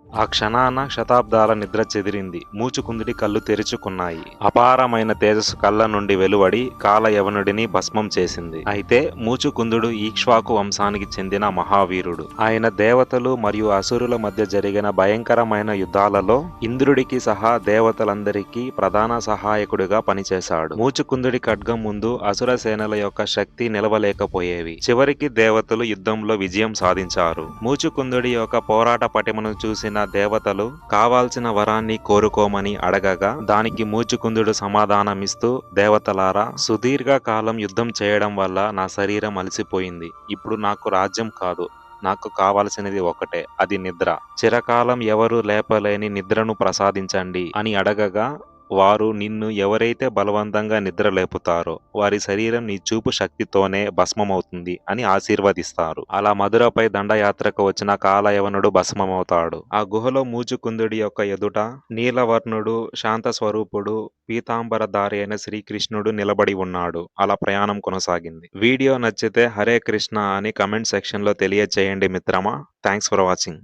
ఆ క్షణాన శతాబ్దాల నిద్ర చెదిరింది. మూచుకుందిటి కళ్ళు తెరుచుకున్నాయి. అపారమైన తేజస్సు కళ్ళ నుండి వెలువడి కాలయవనుడిని భస్మం చేసింది. అయితే మూచుకుందుడు ఈక్ష్వాకు వంశానికి చెందిన మహావీరుడు. ఆయన దేవతలు మరియు అసురుల మధ్య జరిగిన భయంకరమైన యుద్ధాలలో ఇంద్రుడికి సహా దేవతలందరికీ ప్రధాన సహాయకుడిగా పనిచేశాడు. మూచుకుందుడి ఖడ్గం ముందు అసుర సేనల యొక్క శక్తి నిలవలేకపోయేవి. చివరికి దేవతలు యుద్ధంలో విజయం సాధించారు. మూచుకుందుడి యొక్క పోరాట పటిమను చూసిన దేవతలు కావాల్సిన వరాన్ని కోరుకోమని అడగగా దానికి మూచుకుందుడు సమాధానమిస్తూ, దేవతలారా, సుదీర్ఘ కాలం యుద్ధం చేయడం వల్ల నా శరీరం అలసిపోయింది. ఇప్పుడు నాకు రాజ్యం కాదు, నాకు కావలసినది ఒకటే, అది నిద్ర. చిరకాలం ఎవరు లేపలేని నిద్రను ప్రసాదించండి అని అడగగా వారు నిన్ను ఎవరైతే బలవంతంగా నిద్ర లేపుతారో వారి శరీరం నీ చూపు శక్తితోనే భస్మమవుతుంది అని ఆశీర్వదిస్తారు. అలా మధురపై దండయాత్రకు వచ్చిన కాలయవనుడు భస్మమవుతాడు. ఆ గుహలో మూచుకుందుడి యొక్క ఎదుట నీలవర్ణుడు, శాంత స్వరూపుడు, పీతాంబరధారి అయిన శ్రీకృష్ణుడు నిలబడి ఉన్నాడు. అలా ప్రయాణం కొనసాగింది. వీడియో నచ్చితే హరే కృష్ణ అని కమెంట్ సెక్షన్ లో తెలియజేయండి మిత్రమా. Thanks for watching.